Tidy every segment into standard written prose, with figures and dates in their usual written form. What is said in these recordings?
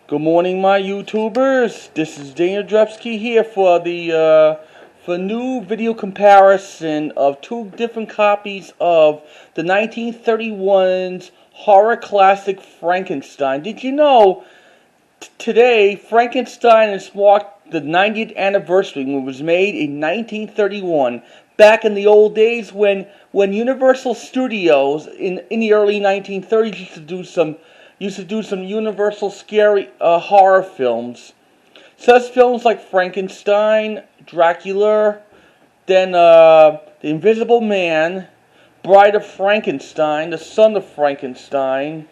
Good morning, my YouTubers. This is Daniel Drepsky here for the new video comparison of two different copies of the 1931's horror classic Frankenstein. Did you know today Frankenstein has marked the 90th anniversary when it was made in 1931? Back in the old days when Universal Studios in the early 1930s used to do some Universal scary horror films. Such films like Frankenstein, Dracula, then The Invisible Man, Bride of Frankenstein, The Son of Frankenstein,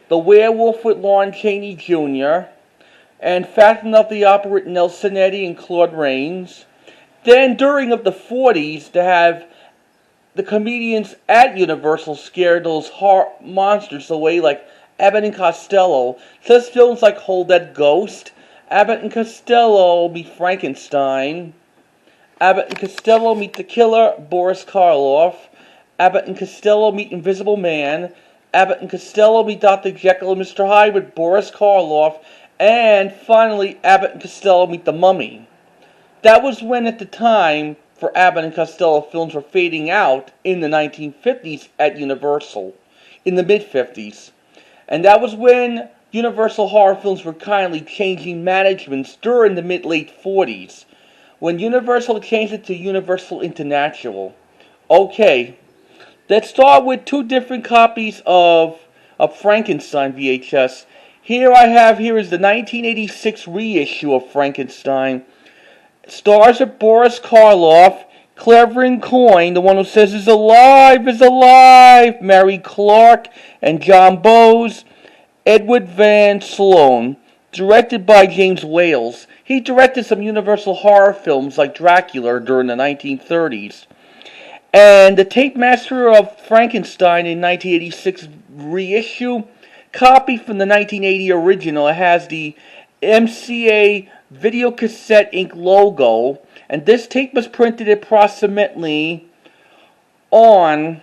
The Werewolf with Lon Chaney Jr., and Phantom of the Opera with Nelson Eddy and Claude Rains. Then during the 40s to have the comedians at Universal scare those monsters away like Abbott and Costello. Such films like Hold That Ghost, Abbott and Costello Meet Frankenstein, Abbott and Costello Meet the Killer, Boris Karloff, Abbott and Costello Meet Invisible Man, Abbott and Costello Meet Dr. Jekyll and Mr. Hyde with Boris Karloff, and finally Abbott and Costello Meet the Mummy. That was when at the time for Abbott and Costello films were fading out in the 1950s at Universal, in the mid-50s. And that was when Universal horror films were kindly changing managements during the mid-late 40s, when Universal changed it to Universal International. Okay, let's start with two different copies of Frankenstein VHS. Here is the 1986 reissue of Frankenstein. Stars are Boris Karloff, Cleverin Coyne, the one who says is alive, Mary Clark, and John Bowes, Edward Van Sloan, directed by James Wales. He directed some Universal horror films like Dracula during the 1930s. And the tape master of Frankenstein in 1986 reissue, copy from the 1980 original. It has the MCA Videocasette Inc. logo, and this tape was printed approximately on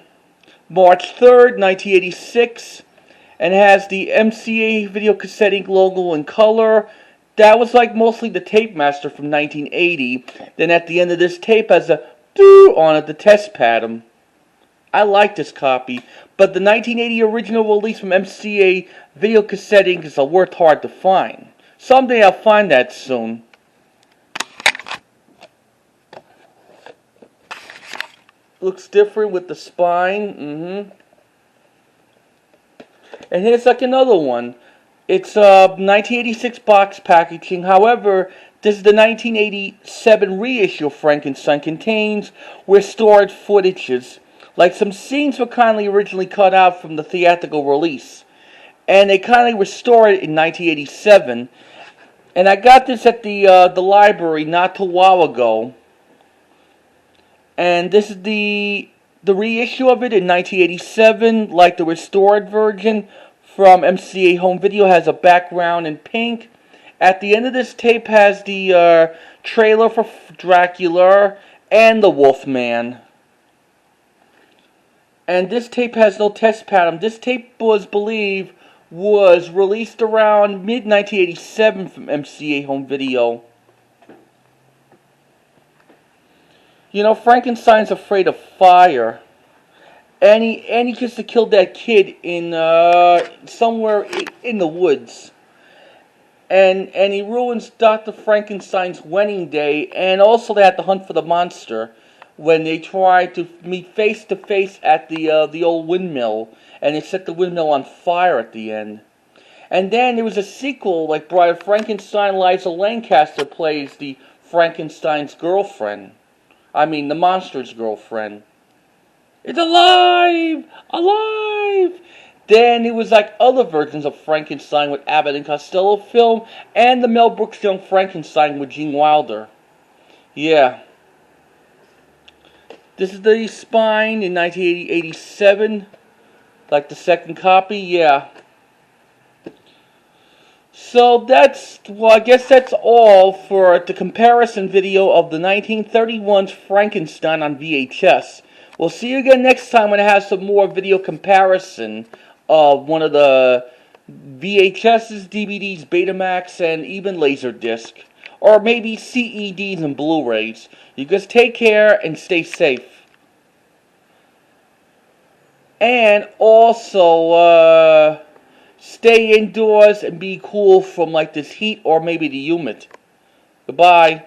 March 3rd, 1986, and has the MCA Videocasette Inc. logo in color. That was like mostly the tape master from 1980. Then at the end of this tape has a doo on it, the test pattern. I like this copy, but the 1980 original release from MCA Videocasette Inc. is worth hard to find. Someday I'll find that soon. Looks different with the spine. And here's like another one. It's 1986 box packaging. However, this is the 1987 reissue of Frankenstein. Contains restored footages. Like some scenes were kindly originally cut out from the theatrical release. And they kindly restored it in 1987. And I got this at the library not too while ago. And this is the reissue of it in 1987, like the restored version from MCA Home Video, has a background in pink. At the end of this tape has the trailer for Dracula and the Wolfman. And this tape has no test pattern. This tape was released around mid-1987 from MCA Home Video. You know, Frankenstein's afraid of fire. And he just killed that kid in somewhere in the woods. And he ruins Dr. Frankenstein's wedding day, and also they had to hunt for the monster when they tried to meet face to face at the old windmill, and they set the windmill on fire at the end. And then there was a sequel, like Bride of Frankenstein. Liza Lancaster plays the Frankenstein's girlfriend. I mean, the monster's girlfriend. It's alive! Alive! Then it was like other versions of Frankenstein with Abbott and Costello film, and the Mel Brooks Young Frankenstein with Gene Wilder. Yeah. This is the spine in 1987. Like the second copy, yeah. So I guess that's all for the comparison video of the 1931's Frankenstein on VHS. We'll see you again next time when I have some more video comparison of one of the VHSs, DVDs, Betamax, and even Laserdisc. Or maybe CEDs and Blu-rays. You guys take care and stay safe. And also, stay indoors and be cool from like this heat or maybe the humid. Goodbye.